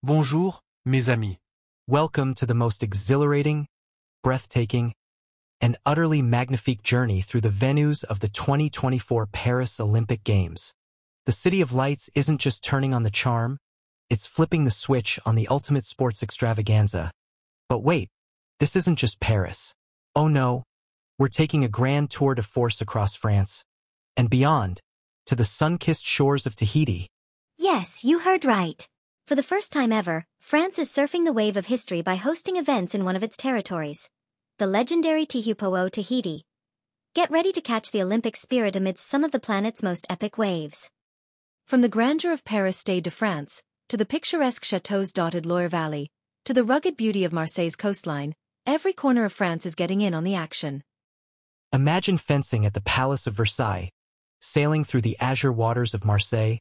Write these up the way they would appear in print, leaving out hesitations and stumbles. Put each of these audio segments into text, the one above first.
Bonjour, mes amis. Welcome to the most exhilarating, breathtaking, and utterly magnifique journey through the venues of the 2024 Paris Olympic Games. The City of Lights isn't just turning on the charm, it's flipping the switch on the ultimate sports extravaganza. But wait, this isn't just Paris. Oh no, we're taking a grand tour de force across France and beyond to the sun-kissed shores of Tahiti. Yes, you heard right. For the first time ever, France is surfing the wave of history by hosting events in one of its territories. The legendary Teahupo'o, Tahiti. Get ready to catch the Olympic spirit amidst some of the planet's most epic waves. From the grandeur of Paris' Stade de France, to the picturesque chateaus dotted Loire Valley, to the rugged beauty of Marseille's coastline, every corner of France is getting in on the action. Imagine fencing at the Palace of Versailles, sailing through the azure waters of Marseille,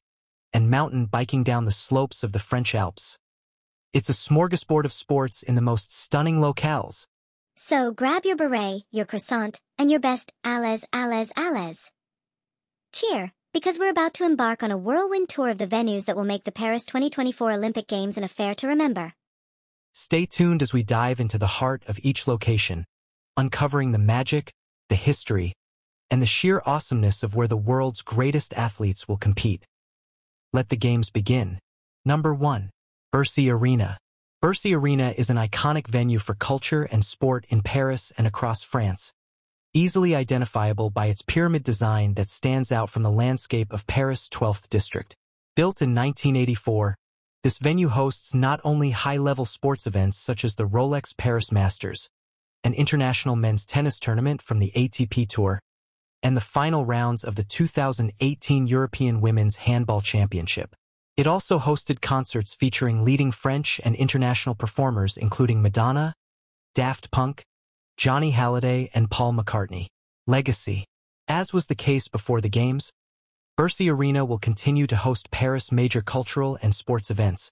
and mountain biking down the slopes of the French Alps. It's a smorgasbord of sports in the most stunning locales. So grab your beret, your croissant, and your best allez. Cheer, because we're about to embark on a whirlwind tour of the venues that will make the Paris 2024 Olympic Games an affair to remember. Stay tuned as we dive into the heart of each location, uncovering the magic, the history, and the sheer awesomeness of where the world's greatest athletes will compete. Let the games begin. Number 1. BERCY Arena. BERCY Arena is an iconic venue for culture and sport in Paris and across France. Easily identifiable by its pyramid design that stands out from the landscape of Paris' 12th district. Built in 1984, this venue hosts not only high-level sports events such as the Rolex Paris Masters, an international men's tennis tournament from the ATP Tour, and the final rounds of the 2018 European Women's Handball Championship. It also hosted concerts featuring leading French and international performers including Madonna, Daft Punk, Johnny Hallyday, and Paul McCartney. Legacy. As was the case before the Games, BERCY Arena will continue to host Paris' major cultural and sports events,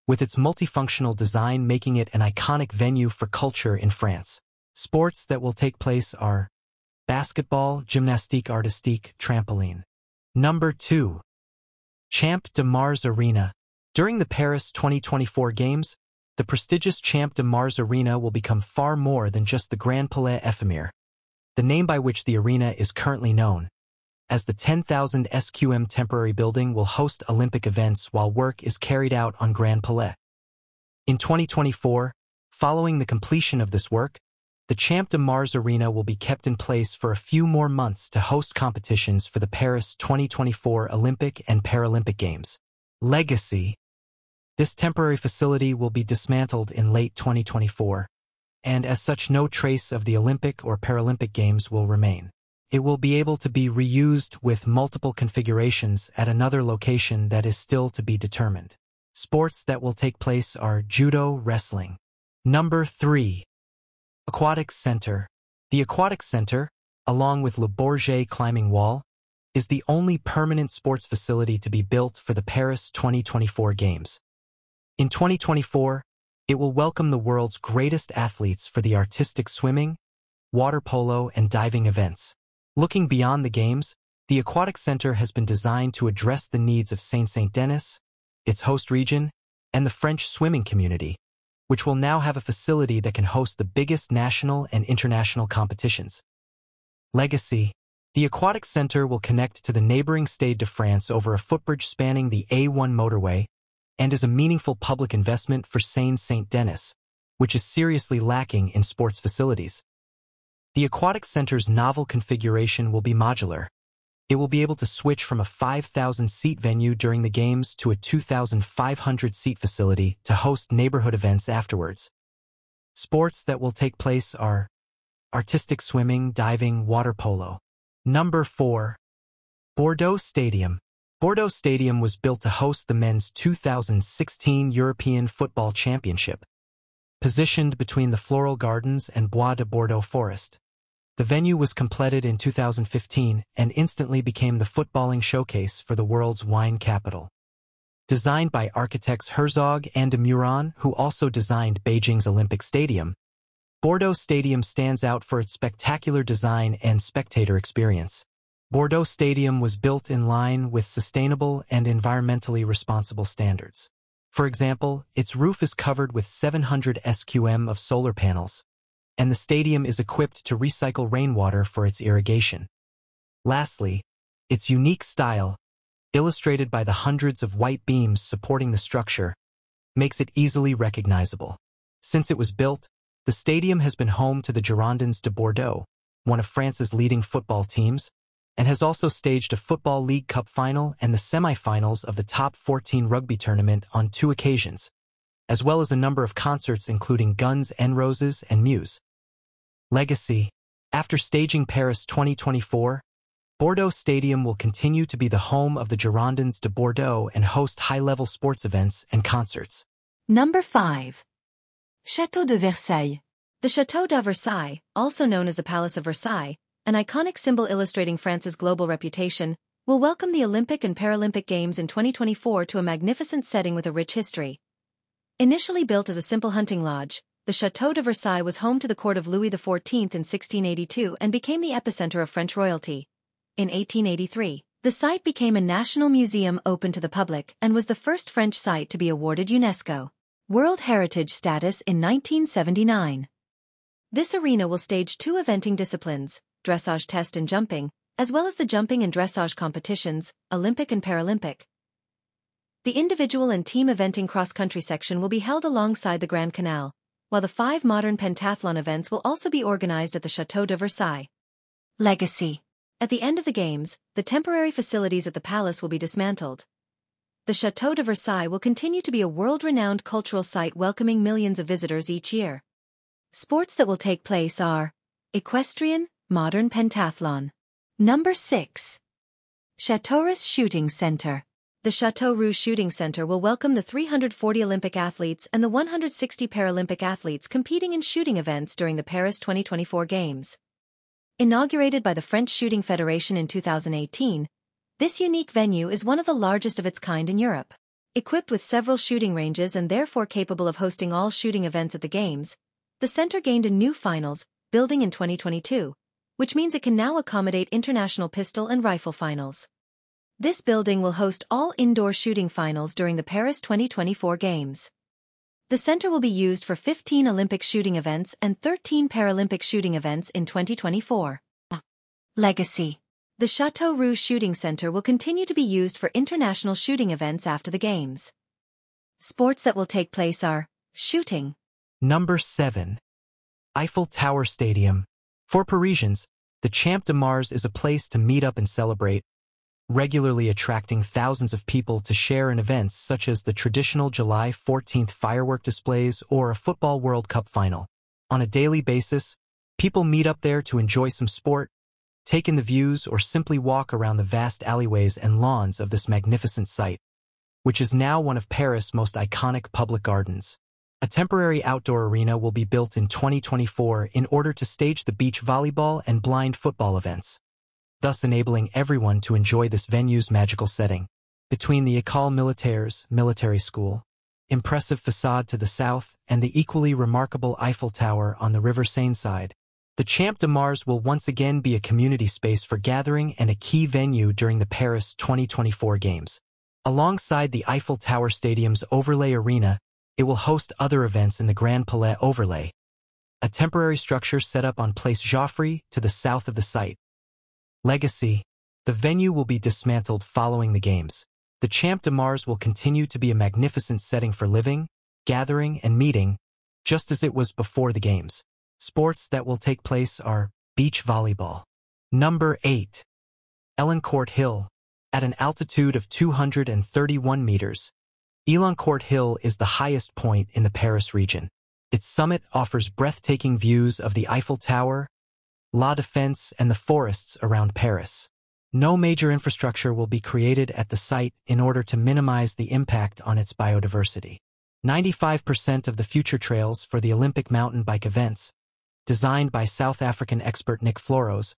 with its multifunctional design making it an iconic venue for culture in France. Sports that will take place are basketball, gymnastique artistique, trampoline. Number 2. Champ de Mars Arena. During the Paris 2024 Games, the prestigious Champ de Mars Arena will become far more than just the Grand Palais éphémère, the name by which the arena is currently known, as the 10,000 sqm temporary building will host Olympic events while work is carried out on Grand Palais. In 2024, following the completion of this work, the Champ de Mars Arena will be kept in place for a few more months to host competitions for the Paris 2024 Olympic and Paralympic Games. Legacy. This temporary facility will be dismantled in late 2024, and as such no trace of the Olympic or Paralympic Games will remain. It will be able to be reused with multiple configurations at another location that is still to be determined. Sports that will take place are judo, wrestling. Number 3. Aquatics Center. The Aquatics Center, along with Le Bourget climbing wall, is the only permanent sports facility to be built for the Paris 2024 Games. In 2024, it will welcome the world's greatest athletes for the artistic swimming, water polo, and diving events. Looking beyond the Games, the Aquatics Center has been designed to address the needs of Saint-Denis, its host region, and the French swimming community, which will now have a facility that can host the biggest national and international competitions. Legacy. The Aquatics Center will connect to the neighboring Stade de France over a footbridge spanning the A1 motorway and is a meaningful public investment for Saint-Denis, which is seriously lacking in sports facilities. The Aquatics Center's novel configuration will be modular. It will be able to switch from a 5,000-seat venue during the Games to a 2,500-seat facility to host neighborhood events afterwards. Sports that will take place are artistic swimming, diving, water polo. Number 4. Bordeaux Stadium. Bordeaux Stadium was built to host the men's 2016 European Football Championship. Positioned between the Floral Gardens and Bois de Bordeaux Forest, the venue was completed in 2015 and instantly became the footballing showcase for the world's wine capital. Designed by architects Herzog and de Meuron, who also designed Beijing's Olympic Stadium, Bordeaux Stadium stands out for its spectacular design and spectator experience. Bordeaux Stadium was built in line with sustainable and environmentally responsible standards. For example, its roof is covered with 700 SQM of solar panels, and the stadium is equipped to recycle rainwater for its irrigation. Lastly, its unique style, illustrated by the hundreds of white beams supporting the structure, makes it easily recognizable. Since it was built, the stadium has been home to the Girondins de Bordeaux, one of France's leading football teams, and has also staged a Football League Cup final and the semi-finals of the Top 14 rugby tournament on 2 occasions, as well as a number of concerts including Guns N' Roses and Muse. Legacy. After staging Paris 2024, Bordeaux Stadium will continue to be the home of the Girondins de Bordeaux and host high-level sports events and concerts. Number 5. Château de Versailles. The Château de Versailles, also known as the Palace of Versailles, an iconic symbol illustrating France's global reputation, will welcome the Olympic and Paralympic Games in 2024 to a magnificent setting with a rich history. Initially built as a simple hunting lodge, the Château de Versailles was home to the court of Louis XIV in 1682 and became the epicenter of French royalty. In 1883, the site became a national museum open to the public and was the first French site to be awarded UNESCO World Heritage status in 1979. This arena will stage 2 eventing disciplines, dressage test and jumping, as well as the jumping and dressage competitions, Olympic and Paralympic. The individual and team eventing cross-country section will be held alongside the Grand Canal, while the 5 modern pentathlon events will also be organized at the Château de Versailles. Legacy. At the end of the Games, the temporary facilities at the palace will be dismantled. The Château de Versailles will continue to be a world-renowned cultural site welcoming millions of visitors each year. Sports that will take place are equestrian, modern pentathlon. Number 6. Châteauroux Shooting Center. The Châteauroux Shooting Center will welcome the 340 Olympic athletes and the 160 Paralympic athletes competing in shooting events during the Paris 2024 Games. Inaugurated by the French Shooting Federation in 2018, this unique venue is one of the largest of its kind in Europe. Equipped with several shooting ranges and therefore capable of hosting all shooting events at the Games, the center gained a new finals building in 2022, which means it can now accommodate international pistol and rifle finals. This building will host all indoor shooting finals during the Paris 2024 Games. The center will be used for 15 Olympic shooting events and 13 Paralympic shooting events in 2024. Legacy. The Châteauroux Shooting Center will continue to be used for international shooting events after the Games. Sports that will take place are shooting. Number 7. Eiffel Tower Stadium. For Parisians, the Champ de Mars is a place to meet up and celebrate, regularly attracting thousands of people to share in events such as the traditional July 14th firework displays or a Football World Cup final. On a daily basis, people meet up there to enjoy some sport, take in the views, or simply walk around the vast alleyways and lawns of this magnificent site, which is now one of Paris' most iconic public gardens. A temporary outdoor arena will be built in 2024 in order to stage the beach volleyball and blind football events, thus enabling everyone to enjoy this venue's magical setting. Between the École Militaires military school, impressive facade to the south, and the equally remarkable Eiffel Tower on the River Seine side, the Champ de Mars will once again be a community space for gathering and a key venue during the Paris 2024 Games. Alongside the Eiffel Tower Stadium's overlay arena, it will host other events in the Grand Palais overlay, a temporary structure set up on Place Joffre to the south of the site. Legacy. The venue will be dismantled following the Games. The Champ de Mars will continue to be a magnificent setting for living, gathering, and meeting, just as it was before the Games. Sports that will take place are beach volleyball. Number 8. Elancourt Hill. At an altitude of 231 meters, Elancourt Hill is the highest point in the Paris region. Its summit offers breathtaking views of the Eiffel Tower, La Défense, and the forests around Paris. No major infrastructure will be created at the site in order to minimize the impact on its biodiversity. 95% of the future trails for the Olympic mountain bike events, designed by South African expert Nick Floros,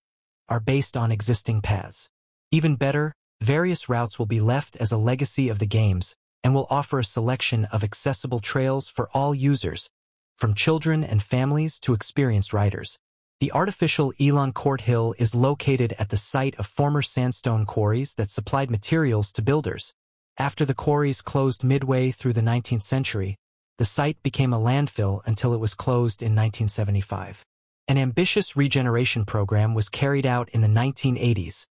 are based on existing paths. Even better, various routes will be left as a legacy of the Games and will offer a selection of accessible trails for all users, from children and families to experienced riders. The artificial Elancourt Hill is located at the site of former sandstone quarries that supplied materials to builders, After the quarries closed midway through the 19th century, the site became a landfill until it was closed in 1975. An ambitious regeneration program was carried out in the 1980s,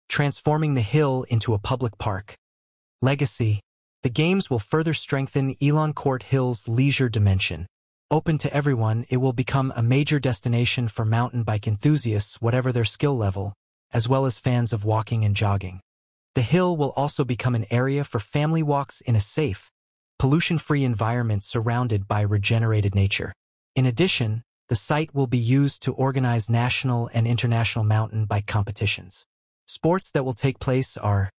transforming the hill into a public park. Legacy: the Games will further strengthen ELANCOURT Hill's leisure dimension. Open to everyone, it will become a major destination for mountain bike enthusiasts, whatever their skill level, as well as fans of walking and jogging. The hill will also become an area for family walks in a safe, pollution-free environment surrounded by regenerated nature. In addition, the site will be used to organize national and international mountain bike competitions. Sports that will take place are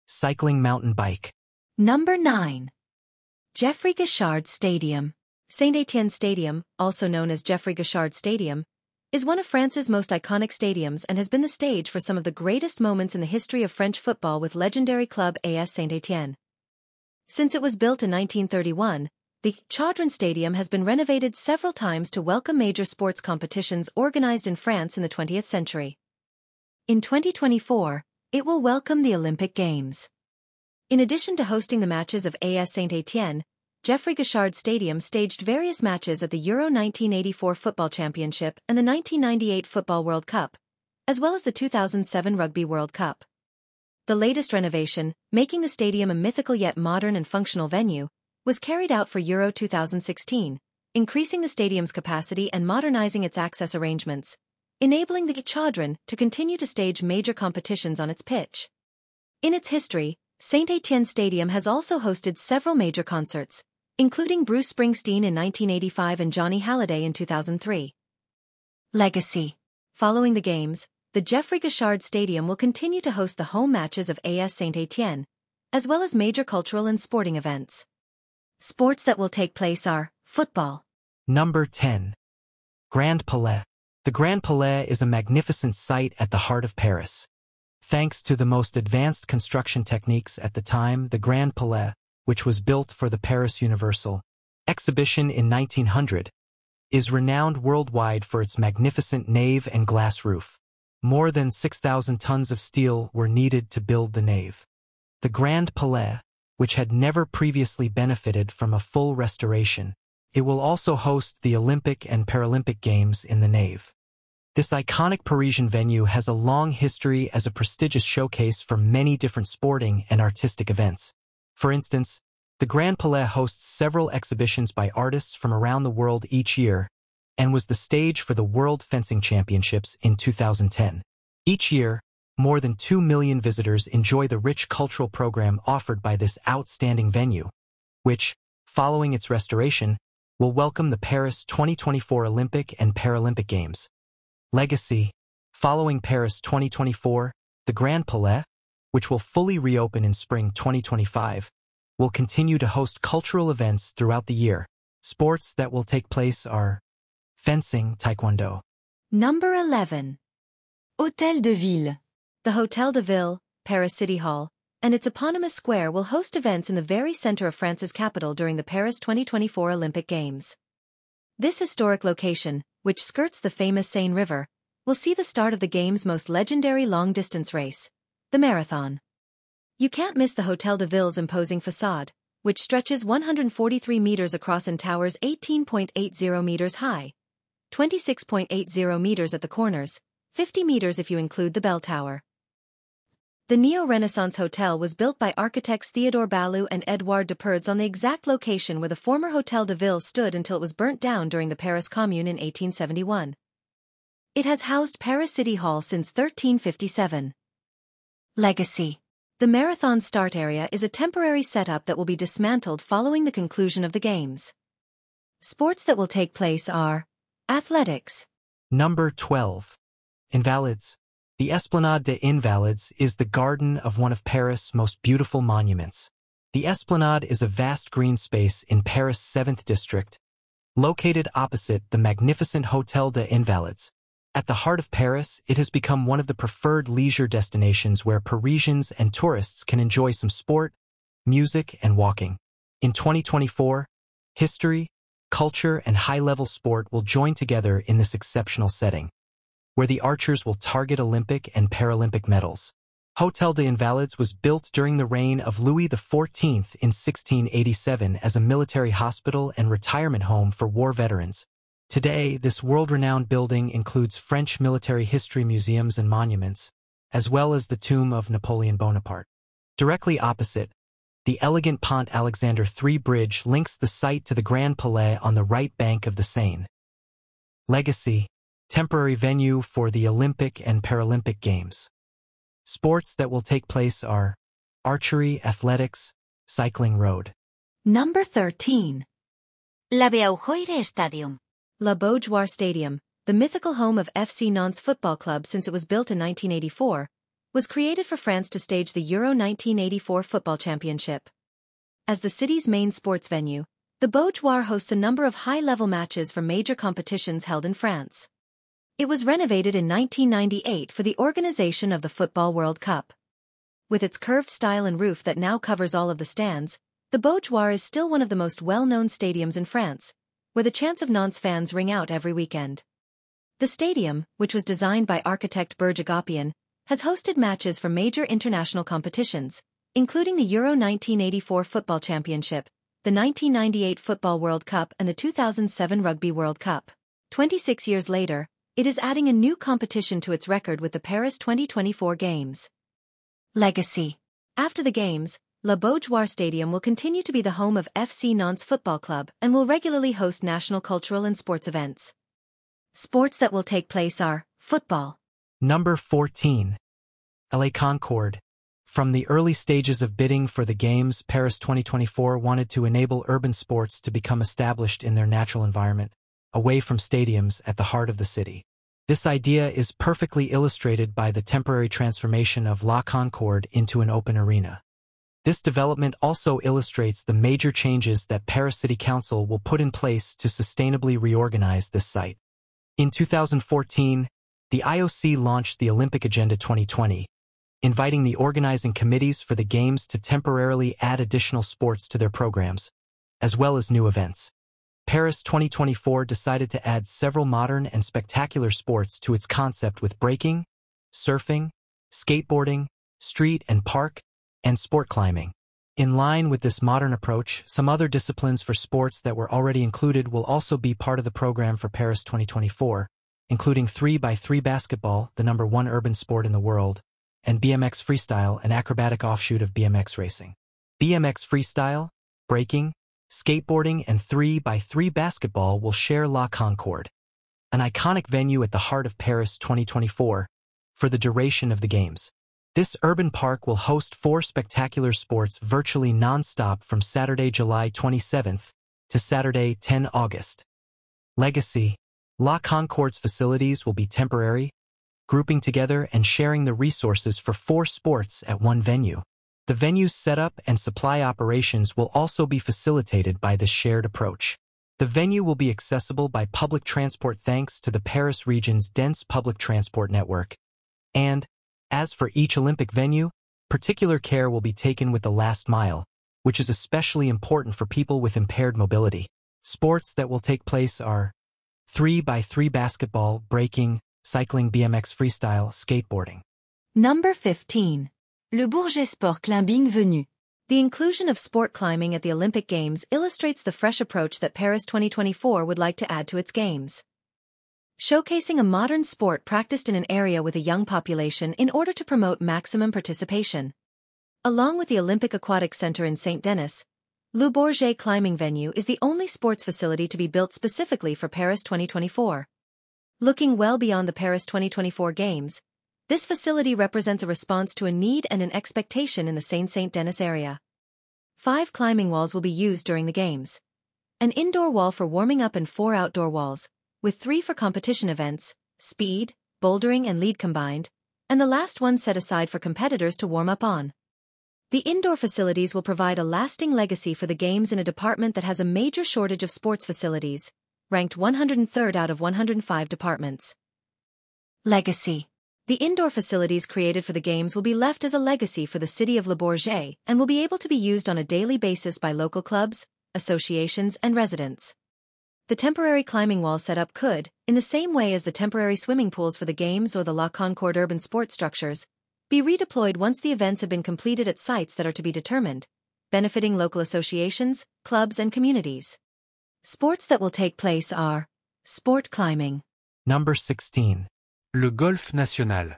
cycling, mountain bike. Number 9. Geoffroy-Guichard Stadium. Saint-Étienne Stadium, also known as Geoffroy-Guichard Stadium, is one of France's most iconic stadiums and has been the stage for some of the greatest moments in the history of French football with legendary club AS Saint-Étienne. Since it was built in 1931, the Chaudron Stadium has been renovated several times to welcome major sports competitions organized in France in the 20th century. In 2024, it will welcome the Olympic Games. In addition to hosting the matches of AS Saint-Étienne, Geoffroy-Guichard Stadium staged various matches at the Euro 1984 Football Championship and the 1998 Football World Cup, as well as the 2007 Rugby World Cup. The latest renovation, making the stadium a mythical yet modern and functional venue, was carried out for Euro 2016, increasing the stadium's capacity and modernizing its access arrangements, enabling the Chaudron to continue to stage major competitions on its pitch. In its history, Saint-Étienne Stadium has also hosted several major concerts, including Bruce Springsteen in 1985 and Johnny Hallyday in 2003. Legacy. Following the Games, the Geoffroy-Guichard Stadium will continue to host the home matches of AS Saint-Étienne, as well as major cultural and sporting events. Sports that will take place are football. Number 10. Grand Palais. The Grand Palais is a magnificent site at the heart of Paris. Thanks to the most advanced construction techniques at the time, the Grand Palais, which was built for the Paris Universal Exhibition in 1900, is renowned worldwide for its magnificent nave and glass roof. More than 6,000 tons of steel were needed to build the nave. The Grand Palais, which had never previously benefited from a full restoration, it will also host the Olympic and Paralympic Games in the nave. This iconic Parisian venue has a long history as a prestigious showcase for many different sporting and artistic events. For instance, the Grand Palais hosts several exhibitions by artists from around the world each year and was the stage for the World Fencing Championships in 2010. Each year, more than 2 million visitors enjoy the rich cultural program offered by this outstanding venue, which, following its restoration, will welcome the Paris 2024 Olympic and Paralympic Games. Legacy. Following Paris 2024, the Grand Palais, which will fully reopen in spring 2025, will continue to host cultural events throughout the year. Sports that will take place are fencing, taekwondo. Number 11. Hôtel de Ville. The Hôtel de Ville, Paris City Hall, and its eponymous square will host events in the very center of France's capital during the Paris 2024 Olympic Games. This historic location, which skirts the famous Seine River, will see the start of the Games' most legendary long-distance race, the marathon. You can't miss the Hôtel de Ville's imposing façade, which stretches 143 meters across and towers 18.80 meters high, 26.80 meters at the corners, 50 meters if you include the bell tower. The Neo-Renaissance Hotel was built by architects Théodore Ballou and Édouard Deperdes on the exact location where the former Hôtel de Ville stood until it was burnt down during the Paris Commune in 1871. It has housed Paris City Hall since 1357. Legacy. The marathon start area is a temporary setup that will be dismantled following the conclusion of the Games. Sports that will take place are athletics. Number 12. Invalides. The Esplanade des Invalides is the garden of one of Paris' most beautiful monuments. The Esplanade is a vast green space in Paris' 7th district, located opposite the magnificent Hôtel des Invalides. At the heart of Paris, it has become one of the preferred leisure destinations where Parisians and tourists can enjoy some sport, music, and walking. In 2024, history, culture, and high-level sport will join together in this exceptional setting, where the archers will target Olympic and Paralympic medals. Hôtel des Invalides was built during the reign of Louis XIV in 1687 as a military hospital and retirement home for war veterans. Today, this world-renowned building includes French military history museums and monuments, as well as the tomb of Napoleon Bonaparte. Directly opposite, the elegant Pont Alexander III Bridge links the site to the Grand Palais on the right bank of the Seine. Legacy, temporary venue for the Olympic and Paralympic Games. Sports that will take place are archery, athletics, cycling road. Number 13. La BEAUJOIRE Stadium. Le BOURGET Stadium, the mythical home of FC Nantes Football Club since it was built in 1984, was created for France to stage the Euro 1984 football championship. As the city's main sports venue, the BOURGET hosts a number of high-level matches for major competitions held in France. It was renovated in 1998 for the organization of the Football World Cup. With its curved style and roof that now covers all of the stands, the BOURGET is still one of the most well-known stadiums in France, where the chants of Nantes fans ring out every weekend. The stadium, which was designed by architect BOURGET, has hosted matches for major international competitions, including the Euro 1984 Football Championship, the 1998 Football World Cup and the 2007 Rugby World Cup. 26 years later, it is adding a new competition to its record with the Paris 2024 Games. Legacy. After the Games, Le BOURGET Stadium will continue to be the home of FC Nantes Football Club and will regularly host national cultural and sports events. Sports that will take place are football. Number 14. ELANCOURT. From the early stages of bidding for the Games, Paris 2024 wanted to enable urban sports to become established in their natural environment, away from stadiums at the heart of the city. This idea is perfectly illustrated by the temporary transformation of La Concorde into an open arena. This development also illustrates the major changes that Paris City Council will put in place to sustainably reorganize this site. In 2014, the IOC launched the Olympic Agenda 2020, inviting the organizing committees for the Games to temporarily add additional sports to their programs, as well as new events. Paris 2024 decided to add several modern and spectacular sports to its concept with breaking, surfing, skateboarding, street and park, and sport climbing. In line with this modern approach, some other disciplines for sports that were already included will also be part of the program for Paris 2024, including 3x3 basketball, the #1 urban sport in the world, and BMX freestyle, an acrobatic offshoot of BMX racing. BMX freestyle, breaking, skateboarding, and 3x3 basketball will share La Concorde, an iconic venue at the heart of Paris 2024, for the duration of the Games. This urban park will host 4 spectacular sports virtually non-stop from Saturday, July 27th to Saturday, 10 August. Legacy. La Concorde's facilities will be temporary, grouping together and sharing the resources for 4 sports at one venue. The venue's setup and supply operations will also be facilitated by this shared approach. The venue will be accessible by public transport thanks to the Paris region's dense public transport network. And, as for each Olympic venue, particular care will be taken with the last mile, which is especially important for people with impaired mobility. Sports that will take place are 3x3 basketball, breaking, cycling, BMX freestyle, skateboarding. Number 15. Le Bourget Sport Climbing Venu. The inclusion of sport climbing at the Olympic Games illustrates the fresh approach that Paris 2024 would like to add to its Games. Showcasing a modern sport practiced in an area with a young population in order to promote maximum participation. Along with the Olympic Aquatic Center in Saint-Denis, Le Bourget climbing venue is the only sports facility to be built specifically for Paris 2024. Looking well beyond the Paris 2024 Games, this facility represents a response to a need and an expectation in the Saint-Denis area. 5 climbing walls will be used during the Games. An indoor wall for warming up and 4 outdoor walls, with 3 for competition events, speed, bouldering and lead combined, and the last one set aside for competitors to warm up on. The indoor facilities will provide a lasting legacy for the Games in a department that has a major shortage of sports facilities, ranked 103rd out of 105 departments. Legacy. The indoor facilities created for the Games will be left as a legacy for the city of Le Bourget and will be able to be used on a daily basis by local clubs, associations, and residents. The temporary climbing wall setup could, in the same way as the temporary swimming pools for the Games or the La Concorde urban sports structures, be redeployed once the events have been completed at sites that are to be determined, benefiting local associations, clubs and communities. Sports that will take place are sport climbing. Number 16. Le golf national.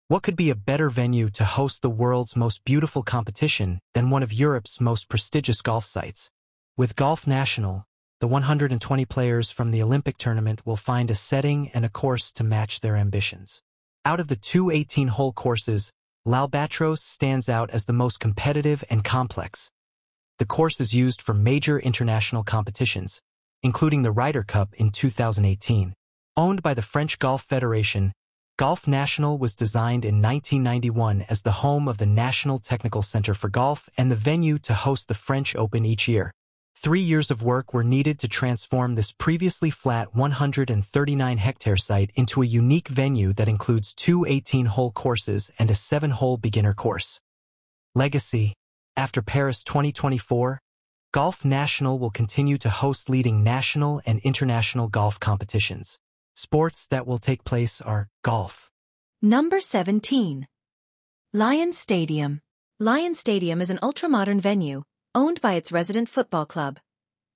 What could be a better venue to host the world's most beautiful competition than one of Europe's most prestigious golf sites? With Golf National, the 120 players from the Olympic tournament will find a setting and a course to match their ambitions. Out of the two 18-hole courses, L'Albatros stands out as the most competitive and complex. The course is used for major international competitions, including the Ryder Cup in 2018. Owned by the French Golf Federation, Golf National was designed in 1991 as the home of the National Technical Center for Golf and the venue to host the French Open each year. 3 years of work were needed to transform this previously flat 139-hectare site into a unique venue that includes two 18-hole courses and a 7-hole beginner course. Legacy. After Paris 2024, Golf National will continue to host leading national and international golf competitions. Sports that will take place are golf. Number 17. LYON Stadium. LYON Stadium is an ultra-modern venue, owned by its resident football club,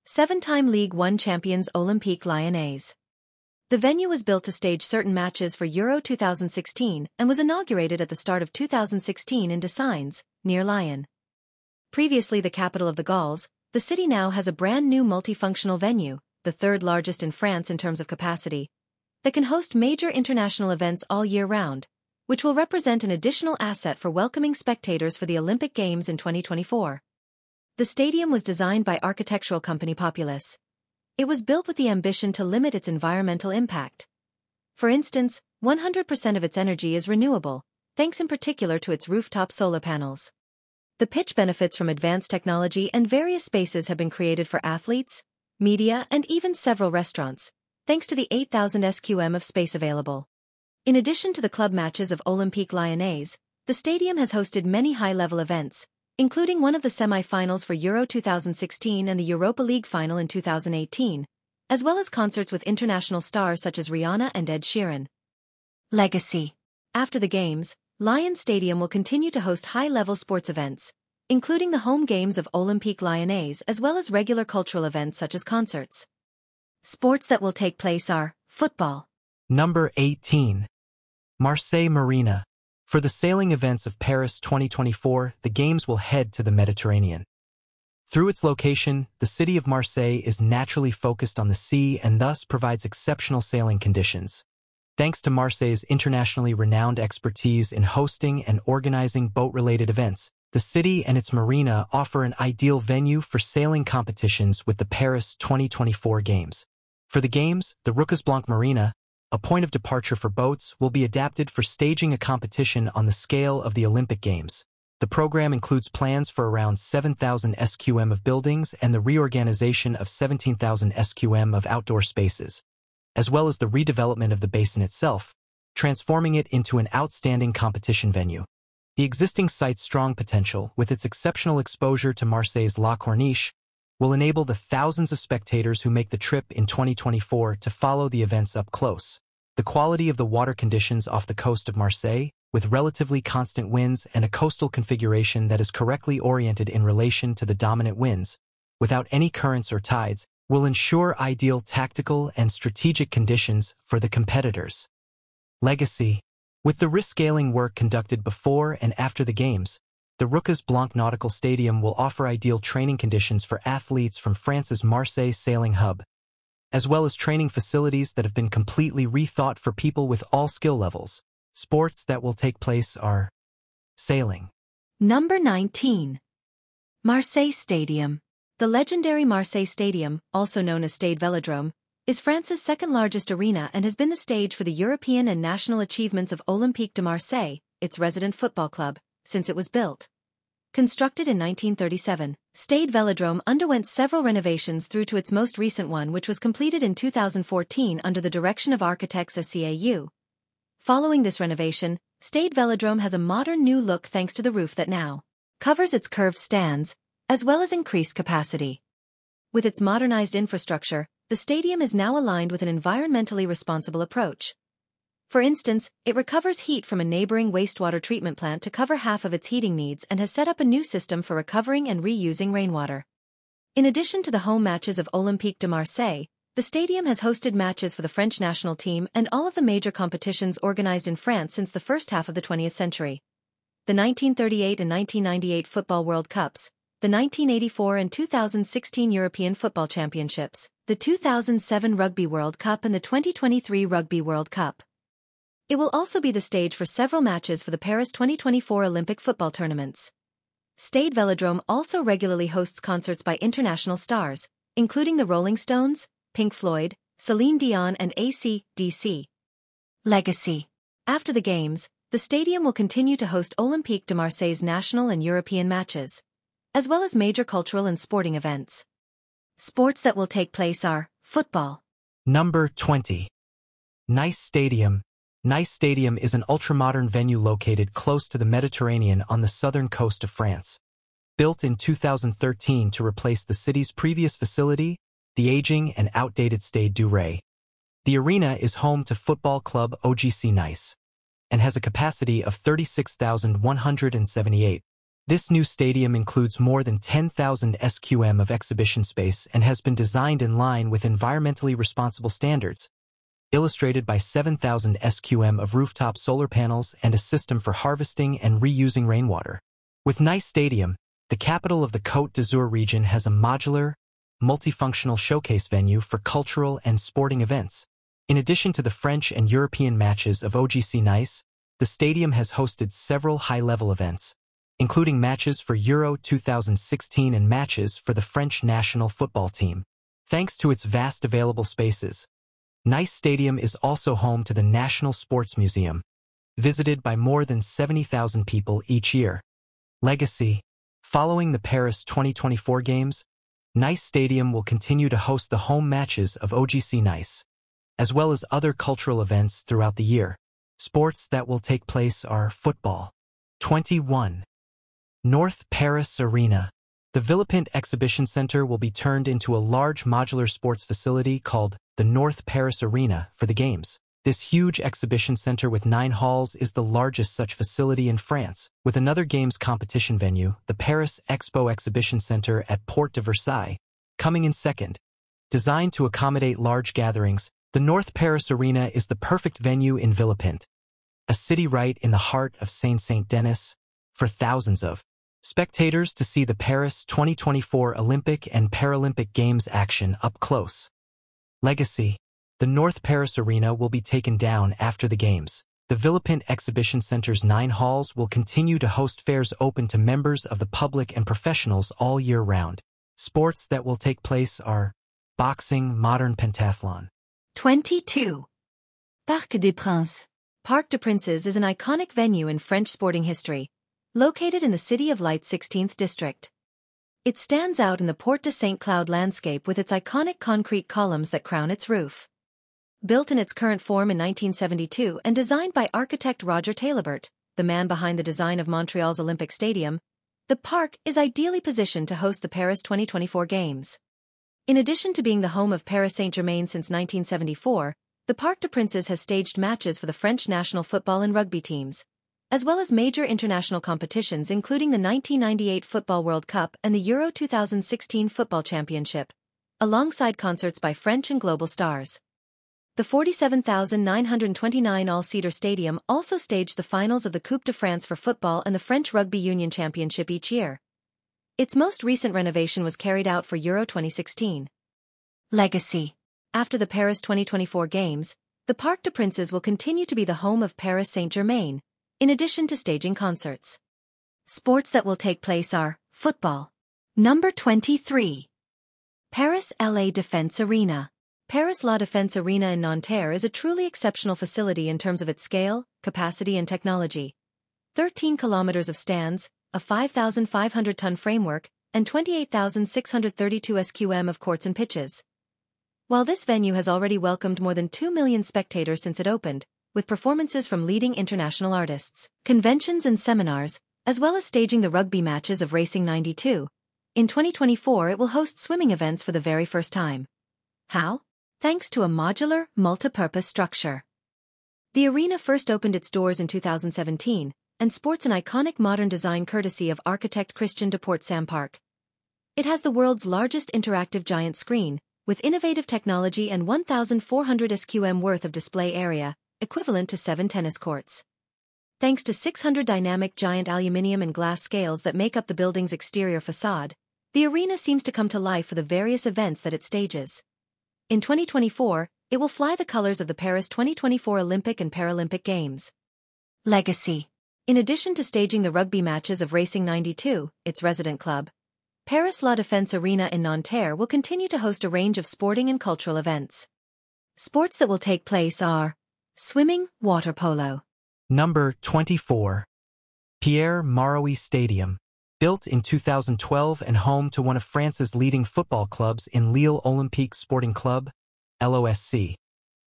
7-time Ligue 1 champions Olympique Lyonnais. The venue was built to stage certain matches for Euro 2016 and was inaugurated at the start of 2016 in Dessignes, near Lyon. Previously the capital of the Gauls, the city now has a brand new multifunctional venue, the third largest in France in terms of capacity, that can host major international events all year round, which will represent an additional asset for welcoming spectators for the Olympic Games in 2024. The stadium was designed by architectural company Populous. It was built with the ambition to limit its environmental impact. For instance, 100% of its energy is renewable, thanks in particular to its rooftop solar panels. The pitch benefits from advanced technology and various spaces have been created for athletes, media and even several restaurants, thanks to the 8,000 sqm of space available. In addition to the club matches of Olympique Lyonnais, the stadium has hosted many high-level events, including one of the semi-finals for Euro 2016 and the Europa League final in 2018, as well as concerts with international stars such as Rihanna and Ed Sheeran. Legacy. After the Games, LYON Stadium will continue to host high-level sports events, including the home games of Olympique Lyonnais as well as regular cultural events such as concerts. Sports that will take place are football. Number 18. Marseille Marina. For the sailing events of Paris 2024, the Games will head to the Mediterranean. Through its location, the city of Marseille is naturally focused on the sea and thus provides exceptional sailing conditions. Thanks to Marseille's internationally renowned expertise in hosting and organizing boat-related events, the city and its marina offer an ideal venue for sailing competitions with the Paris 2024 Games. For the Games, the Roucas Blanc Marina, a point of departure for boats, will be adapted for staging a competition on the scale of the Olympic Games. The program includes plans for around 7,000 sqm of buildings and the reorganization of 17,000 sqm of outdoor spaces, as well as the redevelopment of the basin itself, transforming it into an outstanding competition venue. The existing site's strong potential, with its exceptional exposure to Marseille's La Corniche, will enable the thousands of spectators who make the trip in 2024 to follow the events up close. The quality of the water conditions off the coast of Marseille, with relatively constant winds and a coastal configuration that is correctly oriented in relation to the dominant winds, without any currents or tides, will ensure ideal tactical and strategic conditions for the competitors. Legacy. With the risk-scaling work conducted before and after the Games, the Roucas Blanc Nautical Stadium will offer ideal training conditions for athletes from France's Marseille sailing hub, as well as training facilities that have been completely rethought for people with all skill levels. Sports that will take place are sailing. Number 19. Marseille Stadium. The legendary Marseille Stadium, also known as Stade Velodrome, is France's second-largest arena and has been the stage for the European and national achievements of Olympique de Marseille, its resident football club, since it was built. Constructed in 1937, Stade Velodrome underwent several renovations through to its most recent one, which was completed in 2014 under the direction of architects at CHâTEAU. Following this renovation, Stade Velodrome has a modern new look thanks to the roof that now covers its curved stands, as well as increased capacity. With its modernized infrastructure, the stadium is now aligned with an environmentally responsible approach. For instance, it recovers heat from a neighboring wastewater treatment plant to cover half of its heating needs and has set up a new system for recovering and reusing rainwater. In addition to the home matches of Olympique de Marseille, the stadium has hosted matches for the French national team and all of the major competitions organized in France since the first half of the 20th century. The 1938 and 1998 Football World Cups, the 1984 and 2016 European Football Championships, the 2007 Rugby World Cup and the 2023 Rugby World Cup. It will also be the stage for several matches for the Paris 2024 Olympic football tournaments. Stade Velodrome also regularly hosts concerts by international stars, including the Rolling Stones, Pink Floyd, Celine Dion and AC/DC. Legacy. After the games, the stadium will continue to host Olympique de Marseille's national and European matches, as well as major cultural and sporting events. Sports that will take place are football. Number 20. Nice Stadium. Nice Stadium is an ultramodern venue located close to the Mediterranean on the southern coast of France. Built in 2013 to replace the city's previous facility, the aging and outdated Stade de France. The arena is home to football club OGC Nice and has a capacity of 36,178. This new stadium includes more than 10,000 sqm of exhibition space and has been designed in line with environmentally responsible standards, illustrated by 7,000 sqm of rooftop solar panels and a system for harvesting and reusing rainwater. With Nice Stadium, the capital of the Côte d'Azur region has a modular, multifunctional showcase venue for cultural and sporting events. In addition to the French and European matches of OGC Nice, the stadium has hosted several high-level events, including matches for Euro 2016 and matches for the French national football team. Thanks to its vast available spaces, Nice Stadium is also home to the National Sports Museum, visited by more than 70,000 people each year. Legacy. Following the Paris 2024 Games, Nice Stadium will continue to host the home matches of OGC Nice, as well as other cultural events throughout the year. Sports that will take place are football. 21. North Paris Arena. The Villepinte Exhibition Center will be turned into a large modular sports facility called the North Paris Arena for the Games. This huge exhibition center with 9 halls is the largest such facility in France, with another games competition venue, the Paris Expo Exhibition Center at Porte de Versailles, coming in second. Designed to accommodate large gatherings, the North Paris Arena is the perfect venue in Villepinte, a city right in the heart of Saint-Denis, for thousands of spectators to see the Paris 2024 Olympic and Paralympic Games action up close. Legacy. The North Paris Arena will be taken down after the Games. The Villepinte Exhibition Center's 9 halls will continue to host fairs open to members of the public and professionals all year round. Sports that will take place are boxing, modern pentathlon. 22. Parc des Princes. Parc des Princes is an iconic venue in French sporting history, located in the City of Light's 16th district. It stands out in the Porte de Saint-Cloud landscape with its iconic concrete columns that crown its roof. Built in its current form in 1972 and designed by architect Roger Taillibert, the man behind the design of Montreal's Olympic Stadium, the park is ideally positioned to host the Paris 2024 Games. In addition to being the home of Paris Saint-Germain since 1974, the Parc des Princes has staged matches for the French national football and rugby teams, as well as major international competitions including the 1998 Football World Cup and the Euro 2016 Football Championship, alongside concerts by French and global stars. The 47,929 all-seater stadium also staged the finals of the Coupe de France for football and the French Rugby Union Championship each year. Its most recent renovation was carried out for Euro 2016. Legacy. After the Paris 2024 Games, the Parc des Princes will continue to be the home of Paris Saint-Germain, in addition to staging concerts. Sports that will take place are football. Number 23. Paris La Défense Arena. Paris La Défense Arena in Nanterre is a truly exceptional facility in terms of its scale, capacity and technology. 13 kilometers of stands, a 5,500-ton framework, and 28,632 sqm of courts and pitches. While this venue has already welcomed more than 2 million spectators since it opened, with performances from leading international artists, conventions and seminars, as well as staging the rugby matches of Racing 92, in 2024 it will host swimming events for the very first time. How? Thanks to a modular, multi-purpose structure. The arena first opened its doors in 2017, and sports an iconic modern design courtesy of architect Christian de Port-Samparc. It has the world's largest interactive giant screen, with innovative technology and 1,400 sqm worth of display area, equivalent to 7 tennis courts. Thanks to 600 dynamic giant aluminium and glass scales that make up the building's exterior facade, the arena seems to come to life for the various events that it stages. In 2024, it will fly the colors of the Paris 2024 Olympic and Paralympic Games. Legacy. In addition to staging the rugby matches of Racing 92, its resident club, Paris La Défense Arena in Nanterre will continue to host a range of sporting and cultural events. Sports that will take place are swimming, water polo. Number 24. Pierre-Mauroy Stadium. Built in 2012 and home to one of France's leading football clubs in Lille Olympique Sporting Club, LOSC.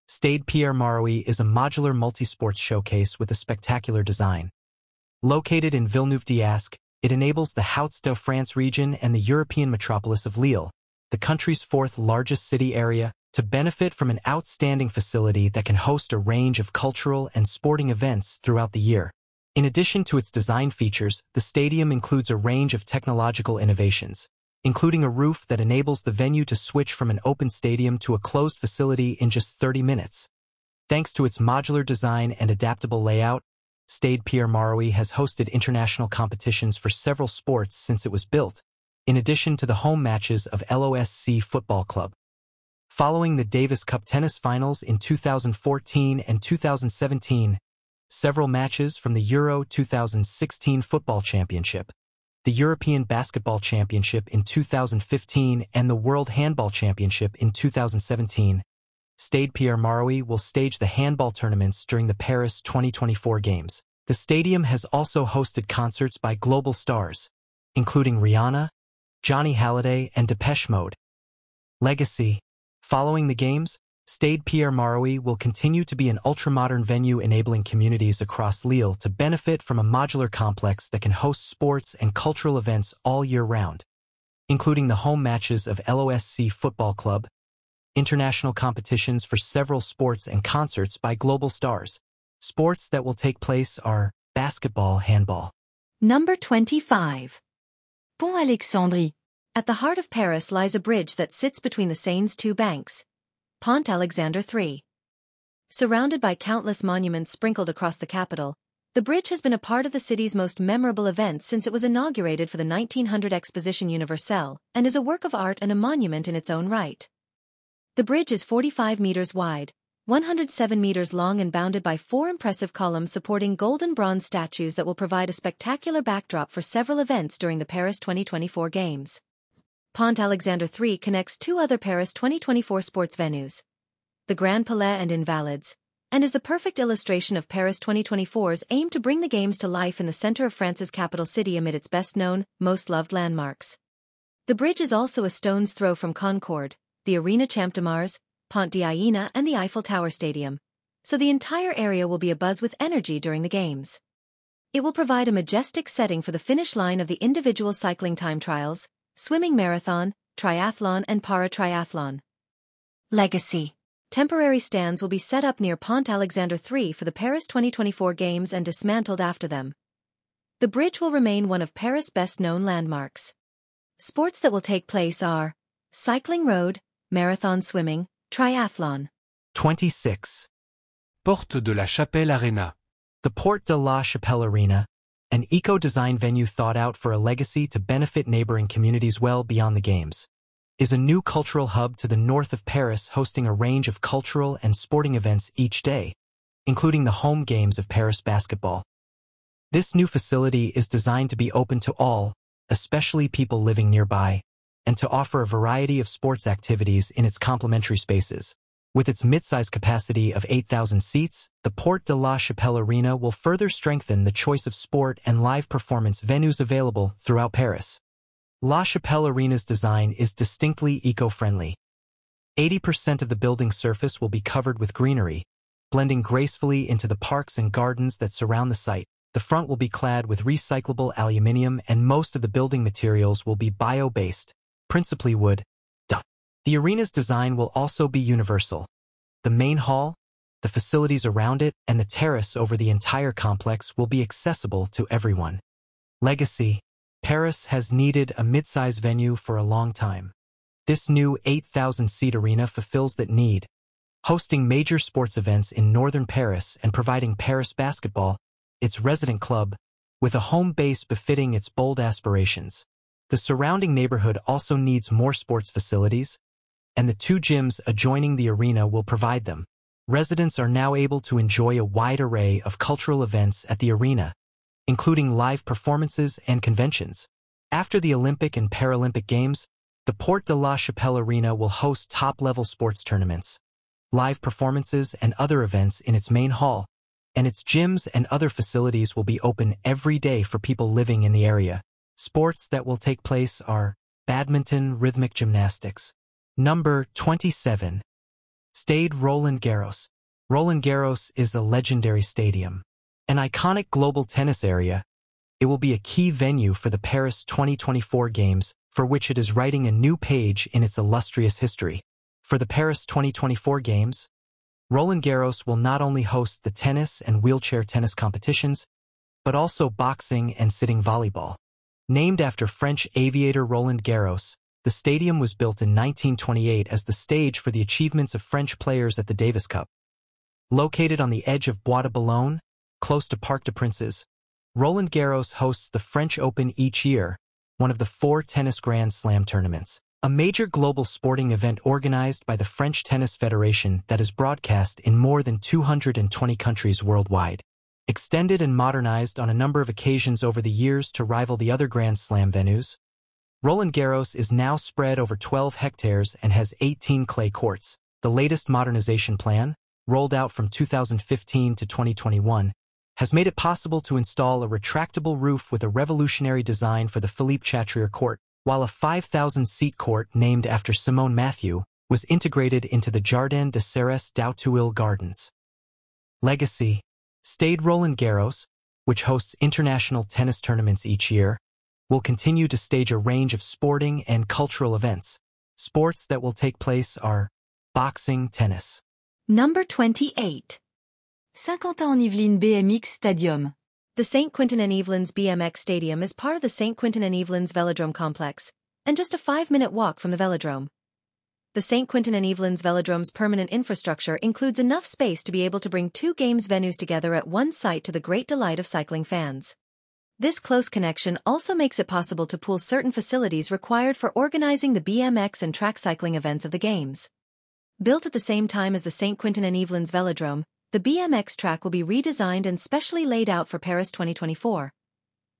Stade Pierre-Mauroy is a modular multi-sports showcase with a spectacular design. Located in Villeneuve-d'Ascq, it enables the Hauts de France region and the European metropolis of Lille, the country's fourth largest city area, to benefit from an outstanding facility that can host a range of cultural and sporting events throughout the year. In addition to its design features, the stadium includes a range of technological innovations, including a roof that enables the venue to switch from an open stadium to a closed facility in just 30 minutes. Thanks to its modular design and adaptable layout, Stade Pierre-Mauroy has hosted international competitions for several sports since it was built, in addition to the home matches of LOSC Football Club. Following the Davis Cup tennis finals in 2014 and 2017, several matches from the Euro 2016 Football Championship, the European Basketball Championship in 2015 and the World Handball Championship in 2017, Stade Pierre-Mauroy will stage the handball tournaments during the Paris 2024 Games. The stadium has also hosted concerts by global stars, including Rihanna, Johnny Hallyday, and Depeche Mode. Legacy. Following the Games, Stade Pierre-Mauroy will continue to be an ultramodern venue enabling communities across Lille to benefit from a modular complex that can host sports and cultural events all year round, including the home matches of LOSC Football Club, international competitions for several sports and concerts by global stars. Sports that will take place are basketball, handball. Number 25. Pont Alexandrie. At the heart of Paris lies a bridge that sits between the Seine's two banks, Pont Alexandre III. Surrounded by countless monuments sprinkled across the capital, the bridge has been a part of the city's most memorable events since it was inaugurated for the 1900 Exposition Universelle and is a work of art and a monument in its own right. The bridge is 45 meters wide, 107 meters long and bounded by 4 impressive columns supporting golden bronze statues that will provide a spectacular backdrop for several events during the Paris 2024 Games. Pont Alexandre III connects 2 other Paris 2024 sports venues, the Grand Palais and Invalides, and is the perfect illustration of Paris 2024's aim to bring the Games to life in the center of France's capital city amid its best-known, most loved landmarks. The bridge is also a stone's throw from Concorde, the Arena Champ de Mars, Pont d'Iéna and the Eiffel Tower Stadium, so the entire area will be abuzz with energy during the Games. It will provide a majestic setting for the finish line of the individual cycling time trials, swimming marathon, triathlon and para-triathlon. Legacy. Temporary stands will be set up near Pont Alexandre III for the Paris 2024 Games and dismantled after them. The bridge will remain one of Paris' best-known landmarks. Sports that will take place are cycling road, marathon swimming, triathlon. 26. Porte de la Chapelle Arena. The Porte de la Chapelle Arena, an eco-design venue thought out for a legacy to benefit neighboring communities well beyond the Games, is a new cultural hub to the north of Paris hosting a range of cultural and sporting events each day, including the home games of Paris basketball. This new facility is designed to be open to all, especially people living nearby, and to offer a variety of sports activities in its complementary spaces. With its mid-size capacity of 8,000 seats, the Porte de la Chapelle Arena will further strengthen the choice of sport and live performance venues available throughout Paris. La Chapelle Arena's design is distinctly eco-friendly. 80% of the building surface will be covered with greenery, blending gracefully into the parks and gardens that surround the site. The front will be clad with recyclable aluminium and most of the building materials will be bio-based, principally wood. The arena's design will also be universal. The main hall, the facilities around it, and the terrace over the entire complex will be accessible to everyone. Legacy. Paris has needed a mid-size venue for a long time. This new 8,000-seat arena fulfills that need, hosting major sports events in northern Paris and providing Paris Basketball, its resident club, with a home base befitting its bold aspirations. The surrounding neighborhood also needs more sports facilities, and the 2 gyms adjoining the arena will provide them. Residents are now able to enjoy a wide array of cultural events at the arena, including live performances and conventions. After the Olympic and Paralympic Games, the Porte de la Chapelle Arena will host top-level sports tournaments, live performances, and other events in its main hall, and its gyms and other facilities will be open every day for people living in the area. Sports that will take place are badminton, rhythmic gymnastics. Number 27. Stade Roland-Garros. Roland-Garros is a legendary stadium, an iconic global tennis area. It will be a key venue for the Paris 2024 Games, for which it is writing a new page in its illustrious history. For the Paris 2024 Games, Roland-Garros will not only host the tennis and wheelchair tennis competitions, but also boxing and sitting volleyball. Named after French aviator Roland Garros, the stadium was built in 1928 as the stage for the achievements of French players at the Davis Cup. Located on the edge of Bois de Boulogne, close to Parc des Princes, Roland Garros hosts the French Open each year, one of the 4 tennis Grand Slam tournaments, a major global sporting event organized by the French Tennis Federation that is broadcast in more than 220 countries worldwide. Extended and modernized on a number of occasions over the years to rival the other Grand Slam venues, Roland Garros is now spread over 12 hectares and has 18 clay courts. The latest modernization plan, rolled out from 2015 to 2021, has made it possible to install a retractable roof with a revolutionary design for the Philippe Chatrier court, while a 5,000-seat court named after Simone Mathieu was integrated into the Jardin de Ceres d'Auteuil Gardens. Legacy. Stade Roland-Garros, which hosts international tennis tournaments each year, will continue to stage a range of sporting and cultural events. Sports that will take place are boxing, tennis. Number 28. Saint-Quentin-en-Yvelines BMX Stadium. The St. Quentin-en-Yvelines BMX Stadium is part of the St. Quentin-en-Yvelines Velodrome complex, and just a 5-minute walk from the velodrome. The St. Quentin-en-Yvelines Velodrome's permanent infrastructure includes enough space to be able to bring 2 games venues together at one site to the great delight of cycling fans. This close connection also makes it possible to pool certain facilities required for organizing the BMX and track cycling events of the games. Built at the same time as the St. Quentin-en-Yvelines Velodrome, the BMX track will be redesigned and specially laid out for Paris 2024.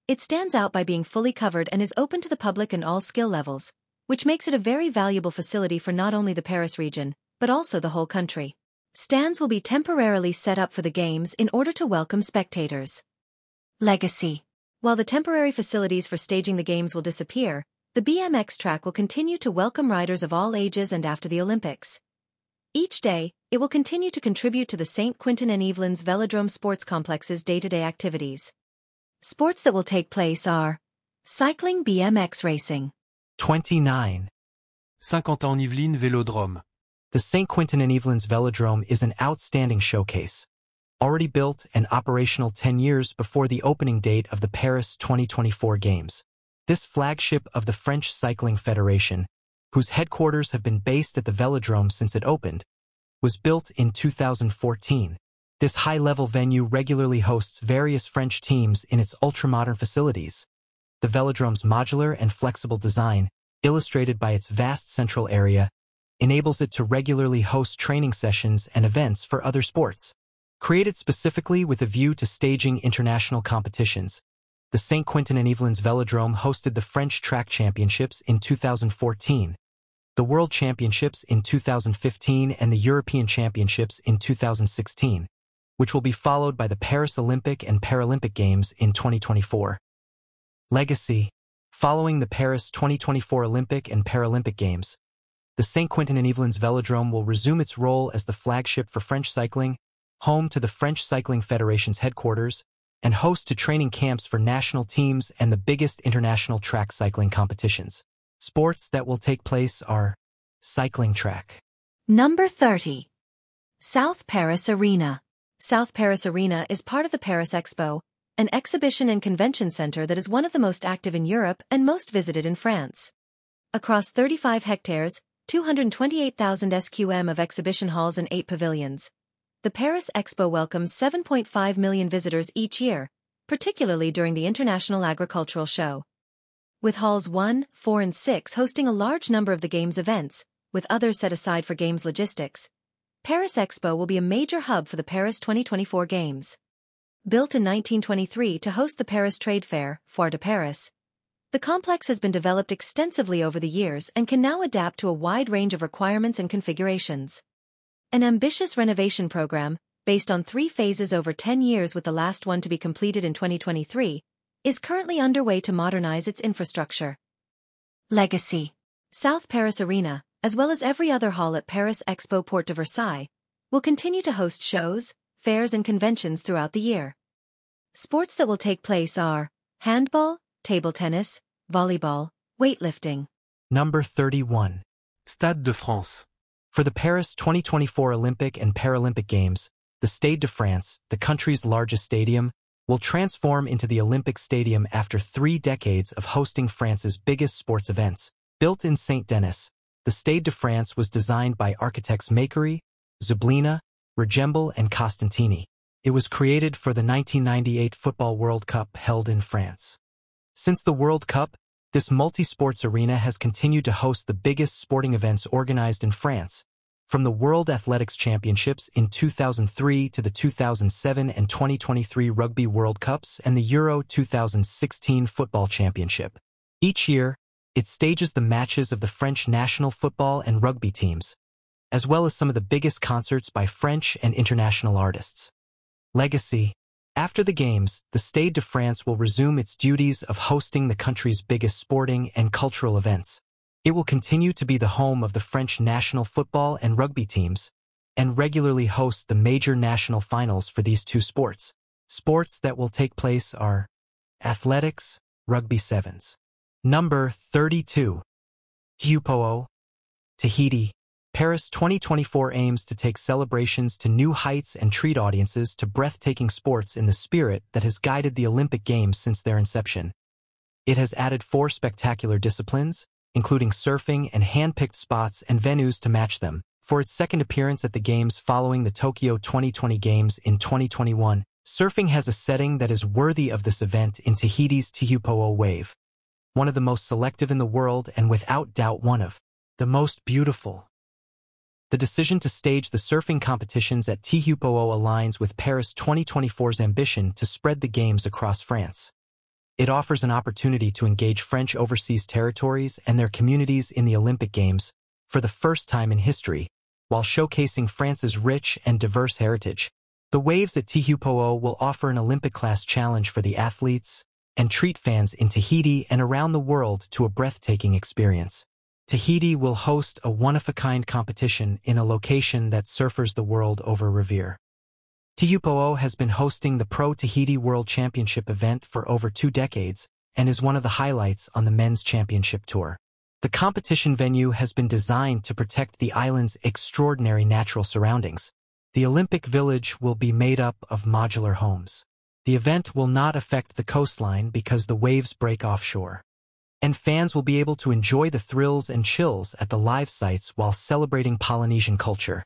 It stands out by being fully covered and is open to the public and all skill levels, which makes it a very valuable facility for not only the Paris region, but also the whole country. Stands will be temporarily set up for the games in order to welcome spectators. Legacy. While the temporary facilities for staging the games will disappear, the BMX track will continue to welcome riders of all ages and after the Olympics. Each day, it will continue to contribute to the St. Quentin-en-Yvelines Velodrome sports complex's day-to-day activities. Sports that will take place are cycling, BMX racing. 29. Saint-Quentin-en-Yvelines Vélodrome. The St. Quentin-en-Yvelines Velodrome is an outstanding showcase, already built and operational 10 years before the opening date of the Paris 2024 Games. This flagship of the French Cycling Federation, whose headquarters have been based at the velodrome since it opened, was built in 2014. This high-level venue regularly hosts various French teams in its ultra-modern facilities. The velodrome's modular and flexible design, illustrated by its vast central area, enables it to regularly host training sessions and events for other sports. Created specifically with a view to staging international competitions, the St. Quentin-en-Yvelines Velodrome hosted the French Track Championships in 2014, the World Championships in 2015 and the European Championships in 2016, which will be followed by the Paris Olympic and Paralympic Games in 2024. Legacy. Following the Paris 2024 Olympic and Paralympic Games, the St. Quentin-en-Yvelines Velodrome will resume its role as the flagship for French cycling, home to the French Cycling Federation's headquarters, and host to training camps for national teams and the biggest international track cycling competitions. Sports that will take place are cycling track. Number 30. South Paris Arena. South Paris Arena is part of the Paris Expo, an exhibition and convention center that is one of the most active in Europe and most visited in France. Across 35 hectares, 228,000 sqm of exhibition halls and 8 pavilions, the Paris Expo welcomes 7.5 million visitors each year, particularly during the International Agricultural Show. With halls 1, 4 and 6 hosting a large number of the game's events, with others set aside for games logistics, Paris Expo will be a major hub for the Paris 2024 Games. Built in 1923 to host the Paris Trade Fair, Foire de Paris, the complex has been developed extensively over the years and can now adapt to a wide range of requirements and configurations. An ambitious renovation program, based on 3 phases over 10 years with the last one to be completed in 2023, is currently underway to modernize its infrastructure. Legacy. South Paris Arena, as well as every other hall at Paris Expo Porte de Versailles, will continue to host shows, fairs and conventions throughout the year. Sports that will take place are handball, table tennis, volleyball, weightlifting. Number 31. Stade de France. For the Paris 2024 Olympic and Paralympic Games, the Stade de France, the country's largest stadium, will transform into the Olympic Stadium after 3 decades of hosting France's biggest sports events. Built in Saint-Denis, the Stade de France was designed by architects Macquarie, Zublina, Regembel and Costantini. It was created for the 1998 Football World Cup held in France. Since the World Cup, this multi-sports arena has continued to host the biggest sporting events organized in France, from the World Athletics Championships in 2003 to the 2007 and 2023 Rugby World Cups and the Euro 2016 Football Championship. Each year, it stages the matches of the French national football and rugby teams, as well as some of the biggest concerts by French and international artists. Legacy. After the Games, the Stade de France will resume its duties of hosting the country's biggest sporting and cultural events. It will continue to be the home of the French national football and rugby teams, and regularly host the major national finals for these 2 sports. Sports that will take place are athletics, rugby sevens. Number 32. Teahupo'o, Tahiti. Paris 2024 aims to take celebrations to new heights and treat audiences to breathtaking sports in the spirit that has guided the Olympic Games since their inception. It has added 4 spectacular disciplines, including surfing and hand-picked spots and venues to match them. For its second appearance at the Games following the Tokyo 2020 Games in 2021, surfing has a setting that is worthy of this event in Tahiti's Teahupo'o wave, one of the most selective in the world and without doubt one of the most beautiful. The decision to stage the surfing competitions at Teahupo'o aligns with Paris 2024's ambition to spread the Games across France. It offers an opportunity to engage French overseas territories and their communities in the Olympic Games for the first time in history, while showcasing France's rich and diverse heritage. The waves at Teahupo'o will offer an Olympic-class challenge for the athletes and treat fans in Tahiti and around the world to a breathtaking experience. Tahiti will host a one-of-a-kind competition in a location that surfers the world over revere. Teahupo'o has been hosting the Pro Tahiti World Championship event for over 2 decades and is one of the highlights on the Men's Championship Tour. The competition venue has been designed to protect the island's extraordinary natural surroundings. The Olympic Village will be made up of modular homes. The event will not affect the coastline because the waves break offshore, and fans will be able to enjoy the thrills and chills at the live sites while celebrating Polynesian culture.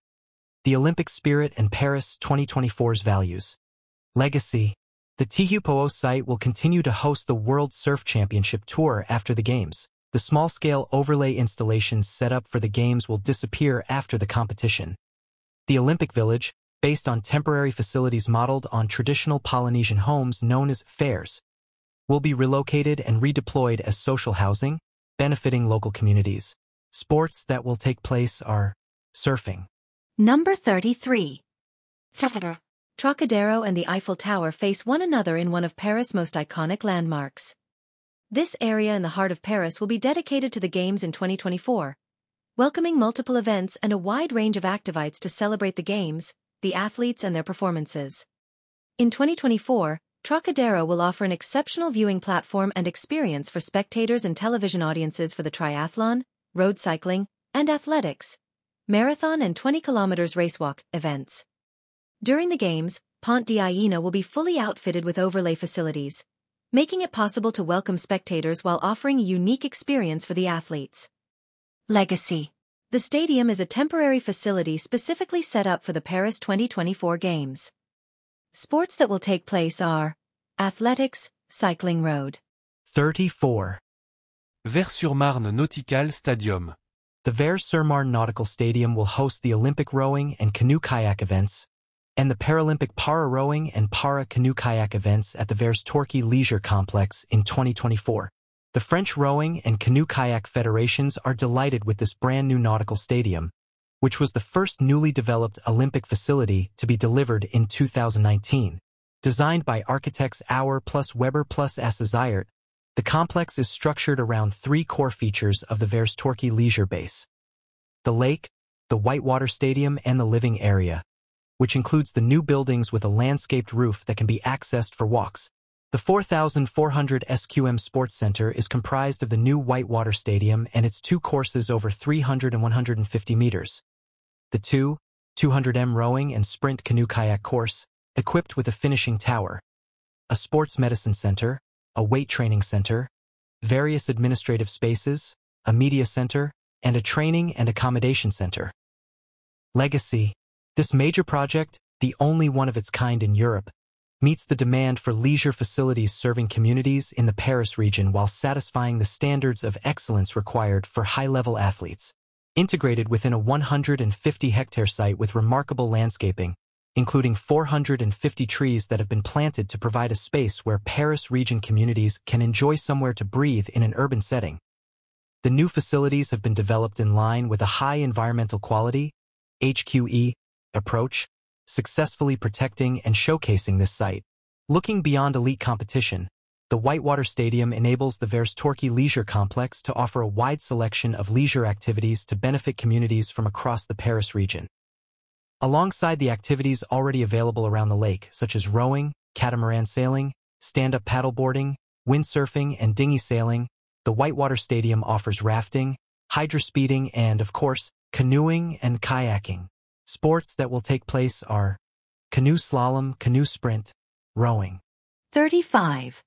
The Olympic spirit and Paris 2024's values. Legacy. The Teahupo'o site will continue to host the World Surf Championship Tour after the Games. The small-scale overlay installations set up for the Games will disappear after the competition. The Olympic Village, based on temporary facilities modeled on traditional Polynesian homes known as vaires, will be relocated and redeployed as social housing, benefiting local communities. Sports that will take place are surfing. Number 33. Trocadero and the Eiffel Tower face one another in one of Paris' most iconic landmarks. This area in the heart of Paris will be dedicated to the Games in 2024, welcoming multiple events and a wide range of activities to celebrate the Games, the athletes and their performances. In 2024, Trocadero will offer an exceptional viewing platform and experience for spectators and television audiences for the triathlon, road cycling, and athletics, marathon and 20 kilometers racewalk events. During the games, Ponte d'Iena will be fully outfitted with overlay facilities, making it possible to welcome spectators while offering a unique experience for the athletes. Legacy. The stadium is a temporary facility specifically set up for the Paris 2024 Games. Sports that will take place are athletics, cycling road. 34. Vaires-sur-marne Nautical Stadium. The Vaires-sur-Marne Nautical Stadium will host the Olympic rowing and canoe-kayak events, and the Paralympic para-rowing and para-canoe-kayak events at the Vaires-Torquay Leisure Complex in 2024. The French Rowing and Canoe-Kayak Federations are delighted with this brand-new nautical stadium, which was the first newly developed Olympic facility to be delivered in 2019. Designed by architects Auer plus Weber plus Assayart, the complex is structured around three core features of the Vaires-Torquay Leisure Base: the lake, the whitewater stadium, and the living area, which includes the new buildings with a landscaped roof that can be accessed for walks. The 4,400 SQM Sports Center is comprised of the new whitewater stadium and its two courses over 300 and 150 meters. The 200m rowing and sprint canoe-kayak course, equipped with a finishing tower, a sports medicine center, a weight training center, various administrative spaces, a media center, and a training and accommodation center. Legacy. This major project, the only one of its kind in Europe, meets the demand for leisure facilities serving communities in the Paris region while satisfying the standards of excellence required for high-level athletes. Integrated within a 150-hectare site with remarkable landscaping, including 450 trees that have been planted to provide a space where Paris region communities can enjoy somewhere to breathe in an urban setting. The new facilities have been developed in line with a high environmental quality (HQE) approach, successfully protecting and showcasing this site. Looking beyond elite competition, the Whitewater Stadium enables the Vaires-Torquay Leisure Complex to offer a wide selection of leisure activities to benefit communities from across the Paris region. Alongside the activities already available around the lake, such as rowing, catamaran sailing, stand-up paddleboarding, windsurfing, and dinghy sailing, the Whitewater Stadium offers rafting, hydrospeeding, and, of course, canoeing and kayaking. Sports that will take place are canoe slalom, canoe sprint, rowing. 35.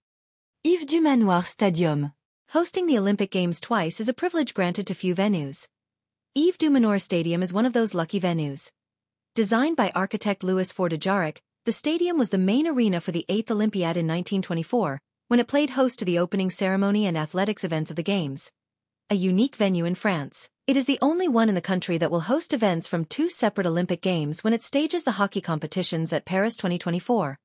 Yves du Manoir Stadium. Hosting the Olympic Games twice is a privilege granted to few venues. Yves du Manoir Stadium is one of those lucky venues. Designed by architect Louis Fordejaric, the stadium was the main arena for the 8th Olympiad in 1924, when it played host to the opening ceremony and athletics events of the Games. A unique venue in France, it is the only one in the country that will host events from two separate Olympic Games when it stages the hockey competitions at Paris 2024.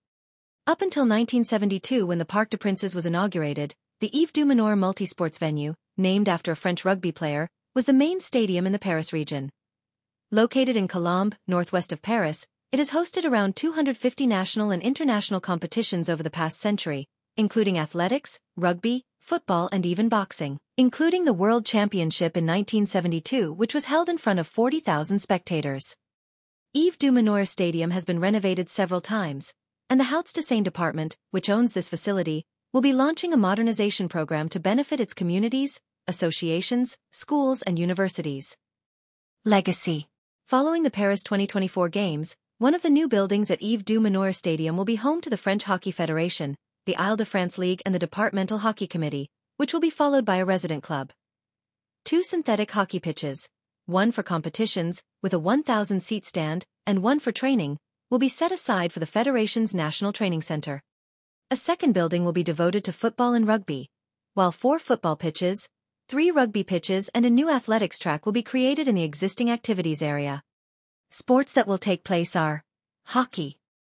Up until 1972, when the Parc des Princes was inaugurated, the Yves du Manoir multisports venue, named after a French rugby player, was the main stadium in the Paris region. Located in Colombes, northwest of Paris, it has hosted around 250 national and international competitions over the past century, including athletics, rugby, football, and even boxing, including the World Championship in 1972, which was held in front of 40,000 spectators. Yves du Manoir Stadium has been renovated several times, and the Hauts de Seine department, which owns this facility, will be launching a modernization program to benefit its communities, associations, schools, and universities. Legacy. Following the Paris 2024 Games, one of the new buildings at Yves du Manoir Stadium will be home to the French Hockey Federation, the Île-de-France League, and the Departmental Hockey Committee, which will be followed by a resident club. 2 synthetic hockey pitches, one for competitions, with a 1,000-seat stand, and one for training, will be set aside for the Federation's National Training Center. A second building will be devoted to football and rugby, while 4 football pitches, 3 rugby pitches, and a new athletics track will be created in the existing activities area. Sports that will take place are hockey,